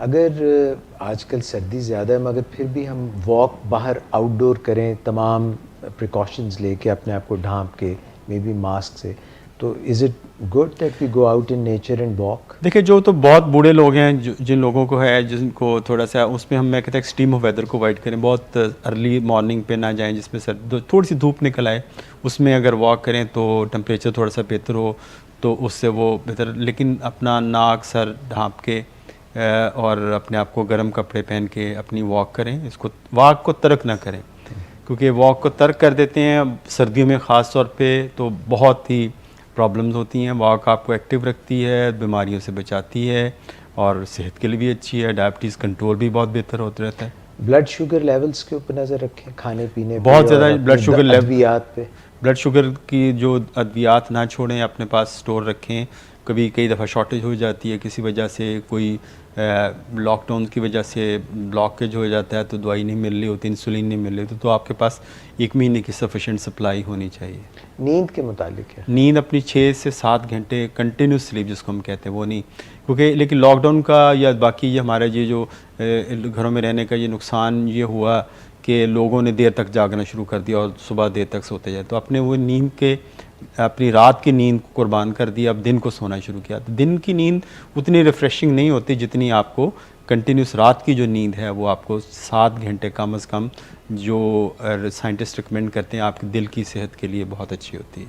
अगर आजकल सर्दी ज़्यादा है मगर फिर भी हम वॉक बाहर आउटडोर करें तमाम प्रिकॉशंस लेके अपने आप को ढांप के मे बी मास्क से, तो is it good that we go out in nature and walk? देखिए, जो तो बहुत बूढ़े लोग हैं, जिन लोगों को है, जिनको थोड़ा सा उसमें हम मैं कहता हूँ एक्सट्रीम ऑफ वेदर को अवॉइड करें। बहुत अर्ली मॉर्निंग पे ना जाएं जिसमें थोड़ी सी धूप निकल आए, उसमें अगर वॉक करें तो टेम्परेचर थोड़ा सा बेहतर हो तो उससे वो बेहतर। लेकिन अपना नाक सर ढाँप के और अपने आप को गर्म कपड़े पहन के अपनी वॉक करें। इसको वॉक को तर्क ना करें, क्योंकि वॉक को तर्क कर देते हैं सर्दियों में ख़ास तौर पे तो बहुत ही प्रॉब्लम्स होती हैं। वॉक आपको एक्टिव रखती है, बीमारियों से बचाती है और सेहत के लिए भी अच्छी है। डायबिटीज़ कंट्रोल भी बहुत बेहतर होता रहता है। ब्लड शुगर लेवल्स के ऊपर नज़र रखें, खाने पीने पे बहुत और ज़्यादा ब्लड शुगर लेवल, अद्वियात पे। ब्लड शुगर की जो अद्वियात ना छोड़ें, अपने पास स्टोर रखें। कई दफ़ा शॉर्टेज हो जाती है किसी वजह से, कोई लॉकडाउन की वजह से ब्लॉकेज हो जाता है तो दवाई नहीं मिल रही होती, इंसुलिन नहीं मिल रही होती, तो आपके पास 1 महीने की सफिशेंट सप्लाई होनी चाहिए। नींद के मुतालिक है, नींद अपनी 6 से 7 घंटे कंटिन्यूस स्लीप जिसको हम कहते हैं वो नहीं, क्योंकि लेकिन लॉकडाउन का या बाकी ये हमारा ये जो घरों में रहने का ये नुकसान ये हुआ कि लोगों ने देर तक जागना शुरू कर दिया और सुबह देर तक सोते जाए, तो अपने वो नींद के अपनी रात की नींद को कुर्बान कर दिया, अब दिन को सोना शुरू किया। तो दिन की नींद उतनी रिफ़्रेशिंग नहीं होती जितनी आपको कंटिन्यूस रात की जो नींद है वो आपको 7 घंटे कम से कम जो साइंटिस्ट रिकमेंड करते हैं आपके दिल की सेहत के लिए बहुत अच्छी होती है।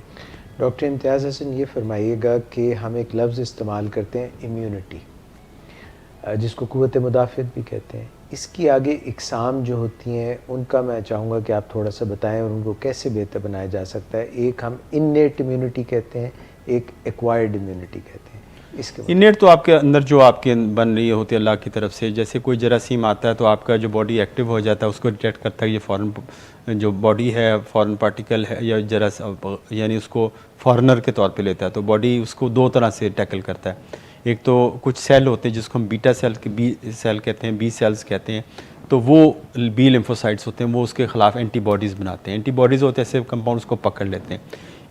डॉक्टर इम्तियाज़ हसन ये फरमाइएगा कि हम एक लफ्ज़ इस्तेमाल करते हैं इम्यूनिटी, जिसको क़ुव्वत मुदाफ़ियत भी कहते हैं। इसकी आगे इक़साम जो होती हैं उनका मैं चाहूँगा कि आप थोड़ा सा बताएं और उनको कैसे बेहतर बनाया जा सकता है। एक हम इन्नेट इम्यूनिटी कहते हैं, एक एक्वायर्ड इम्यूनिटी कहते हैं। इसके इन्नेट तो आपके अंदर जो आपके बन रही होती है अल्लाह की तरफ से, जैसे कोई जरासीम आता है तो आपका जो बॉडी एक्टिव हो जाता है, उसको डिटेक्ट करता है ये फ़ॉरेन जो बॉडी है, फ़ॉरेन पार्टिकल है या यानी उसको फॉरेनर के तौर पे लेता है, तो बॉडी उसको 2 तरह से टैकल करता है। एक तो कुछ सेल होते हैं जिसको हम बीटा सेल के बी सेल कहते हैं, बी सेल्स कहते हैं, तो वो बी लिम्फोसाइट्स होते हैं, वो उसके ख़िलाफ़ एंटीबॉडीज़ बनाते हैं। एंटीबॉडीज़ होते हैं ऐसे कंपाउंड्स को पकड़ लेते हैं।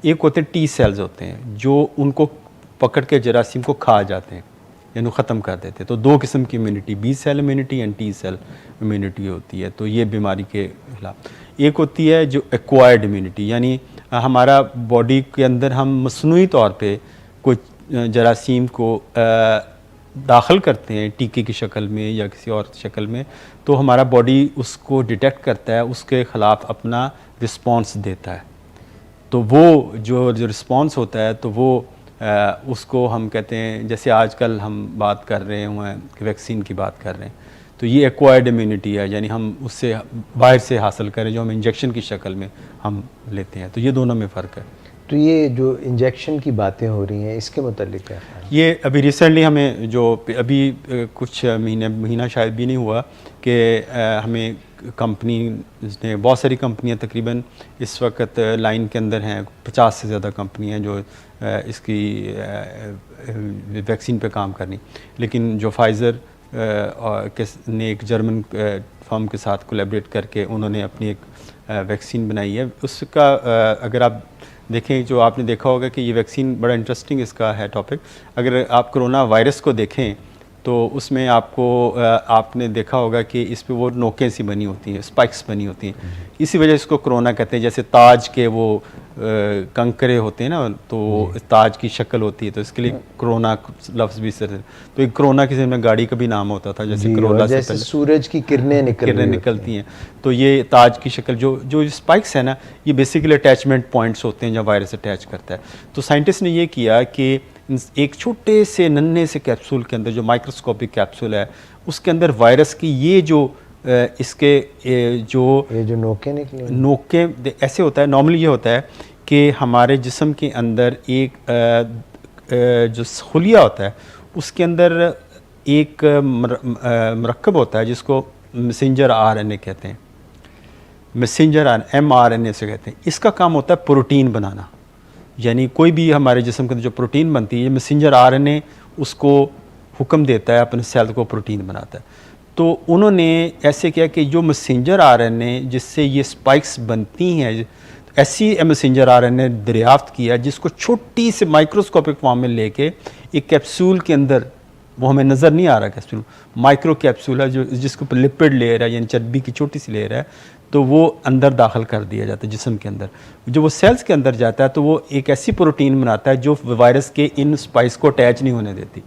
एक होते हैं टी सेल्स होते हैं जो उनको पकड़ के जरासीम को खा जाते हैं यानी ख़त्म कर देते हैं। तो 2 किस्म की immunity, B cell immunity and T cell immunity होती है, तो ये बीमारी के खिलाफ। एक होती है जो एक्वायर्ड इम्यूनिटी, यानी हमारा बॉडी के अंदर हम मसनूई तौर पे कुछ जरासीम को दाखिल करते हैं टीके की शक्ल में या किसी और शक्ल में, तो हमारा बॉडी उसको डिटेक्ट करता है, उसके ख़िलाफ़ अपना रिस्पॉन्स देता है। तो वो जो रिस्पॉन्स होता है तो वो उसको हम कहते हैं, जैसे आजकल हम बात कर रहे हैं कि वैक्सीन की बात कर रहे हैं, तो ये एक्वायर्ड इम्यूनिटी है, यानी हम उससे बाहर से हासिल करें जो हम इंजेक्शन की शक्ल में हम लेते हैं। तो ये दोनों में फ़र्क है। तो ये जो इंजेक्शन की बातें हो रही हैं इसके मुतालिक क्या है? ये अभी रिसेंटली हमें जो अभी कुछ महीना शायद भी नहीं हुआ कि हमें कंपनी ने, बहुत सारी कंपनियां तकरीबन इस वक्त लाइन के अंदर हैं, 50 से ज़्यादा कंपनियां जो इसकी वैक्सीन पे काम करनी, लेकिन जो फाइज़र ने एक जर्मन फर्म के साथ कोलैबोरेट करके उन्होंने अपनी एक वैक्सीन बनाई है। उसका अगर आप देखें, जो आपने देखा होगा कि ये वैक्सीन बड़ा इंटरेस्टिंग इसका है टॉपिक। अगर आप कोरोना वायरस को देखें तो उसमें आपको आपने देखा होगा कि इस पे वो नोकें सी बनी होती हैं, स्पाइक्स बनी होती हैं, इसी वजह से इसको कोरोना कहते हैं। जैसे ताज के वो कंकरे होते हैं ना, तो ताज की शक्ल होती है, तो इसके लिए कोरोना लफ्ज़ भी सर, तो एक कोरोना किसी में गाड़ी का भी नाम होता था, जैसे कोरोना से पहले सूरज की किरणें निकलती हैं, तो ये ताज की शक्ल जो स्पाइक्स है ना, ये बेसिकली अटैचमेंट पॉइंट्स होते हैं जब वायरस अटैच करता है। तो साइंटिस्ट ने ये किया कि एक छोटे से नन्हे से कैप्सूल के अंदर, जो माइक्रोस्कोपिक कैप्सूल है, उसके अंदर वायरस की ये जो इसके जो नोके निकले, नोके ऐसे होता है। नॉर्मली ये होता है कि हमारे जिस्म के अंदर एक जो खुलिया होता है उसके अंदर एक मरकब होता है जिसको मैसेंजर आरएनए कहते हैं, मैसेंजर mRNA से कहते हैं। इसका काम होता है प्रोटीन बनाना, यानी कोई भी हमारे जिस्म के अंदर जो प्रोटीन बनती है, मैसेंजर आरएनए उसको हुक्म देता है, अपने सेल को प्रोटीन बनाता है। तो उन्होंने ऐसे किया कि जो मैसेंजर आरएनए जिससे ये स्पाइक्स बनती हैं, ऐसी मैसेंजर आरएनए दरियाफ्त किया जिसको छोटी से माइक्रोस्कोपिक फॉर्म में लेके एक कैप्सूल के अंदर वो हमें नज़र नहीं आ रहा कैप्सूल, माइक्रो कैप्सूल है जो जिसके ऊपर लिपिड लेयर है यानी चर्बी की छोटी सी लेयर है, तो वो अंदर दाखिल कर दिया जाता है जिस्म के अंदर। जो वो सेल्स के अंदर जाता है तो वो एक ऐसी प्रोटीन बनाता है जो वायरस के इन स्पाइस को अटैच नहीं होने देती,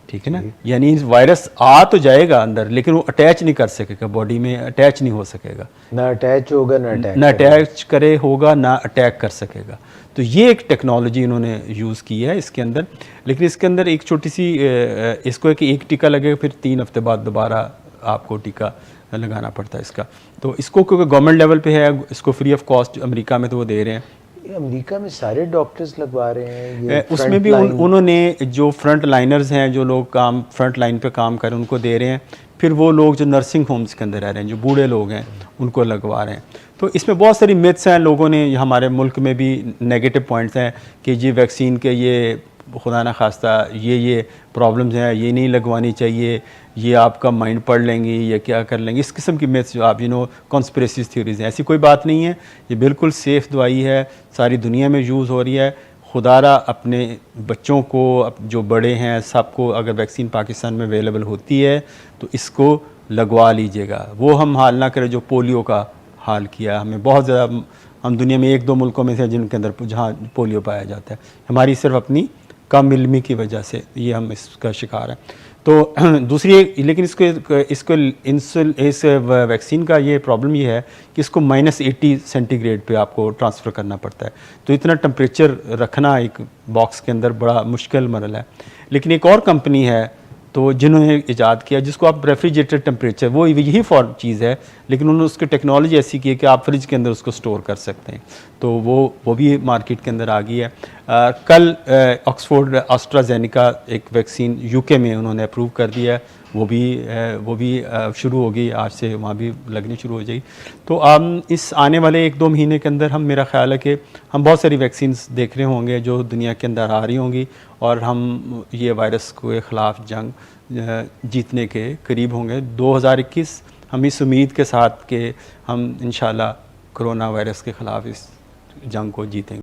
ठीक है ना। यानी वायरस आ तो जाएगा अंदर लेकिन वो अटैच नहीं कर सकेगा, बॉडी में अटैच नहीं हो सकेगा, ना अटैच होगा ना अटैच करे होगा ना अटैक कर सकेगा। तो ये एक टेक्नोलॉजी इन्होंने यूज़ की है इसके अंदर। लेकिन इसके अंदर एक छोटी सी इसको है कि एक टीका लगेगा फिर 3 हफ्ते बाद दोबारा आपको टीका लगाना पड़ता है इसका। तो इसको क्योंकि गवर्नमेंट लेवल पे है, इसको फ्री ऑफ कॉस्ट अमेरिका में तो वो दे रहे हैं। अमेरिका में सारे डॉक्टर्स लगवा रहे हैं ये उसमें भी उन्होंने जो फ्रंट लाइनर्स हैं, जो लोग काम फ्रंट लाइन पे काम कर रहे हैं उनको दे रहे हैं। फिर वो लोग जो नर्सिंग होम्स के अंदर रह रहे हैं, जो बूढ़े लोग हैं, उनको लगवा रहे हैं। तो इसमें बहुत सारी मिथ्स हैं, लोगों ने हमारे मुल्क में भी नेगेटिव पॉइंट्स हैं कि जी वैक्सीन के ये खुदा ना खास्ता ये प्रॉब्लम्स हैं, ये नहीं लगवानी चाहिए, ये आपका माइंड पढ़ लेंगी या क्या कर लेंगे, इस किस्म की मिथ्स जो आप कॉन्स्पिरेसी थ्योरीज हैं। ऐसी कोई बात नहीं है, ये बिल्कुल सेफ़ दवाई है, सारी दुनिया में यूज़ हो रही है। खुदारा अपने बच्चों को, जो बड़े हैं, सबको अगर वैक्सीन पाकिस्तान में अवेलेबल होती है तो इसको लगवा लीजिएगा। वो हम हाल ना करें जो पोलियो का हाल किया। हमें बहुत ज़्यादा, हम दुनिया में 1-2 मुल्कों में से जिनके अंदर जहाँ पोलियो पाया जाता है, हमारी सिर्फ अपनी कम इल्मी की वजह से ये हम इसका शिकार हैं। तो दूसरी, लेकिन इस वैक्सीन का ये प्रॉब्लम ये है कि इसको -80 सेंटीग्रेड पे आपको ट्रांसफ़र करना पड़ता है। तो इतना टेम्परेचर रखना एक बॉक्स के अंदर बड़ा मुश्किल मरला है। लेकिन एक और कंपनी है तो जिन्होंने ईजाद किया जिसको आप रेफ्रिजरेटेड टेम्परेचर, वो यही फॉर्म चीज़ है, लेकिन उन्होंने उसकी टेक्नोलॉजी ऐसी की है कि आप फ्रिज के अंदर उसको स्टोर कर सकते हैं। तो वो भी मार्केट के अंदर आ गई है। कल ऑक्सफोर्ड एस्ट्राजेनेका एक वैक्सीन यूके में उन्होंने अप्रूव कर दिया है, वो भी शुरू हो गई, आज से वहाँ भी लगनी शुरू हो जाएगी। तो इस आने वाले 1-2 महीने के अंदर मेरा ख्याल है कि हम बहुत सारी वैक्सीन्स देख रहे होंगे जो दुनिया के अंदर आ रही होंगी और हम ये वायरस के ख़िलाफ़ जंग जीतने के करीब होंगे। 2021 हम इस उम्मीद के साथ कि हम इंशाल्लाह कोरोना वायरस के ख़िलाफ़ इस जंग को जीतेंगे।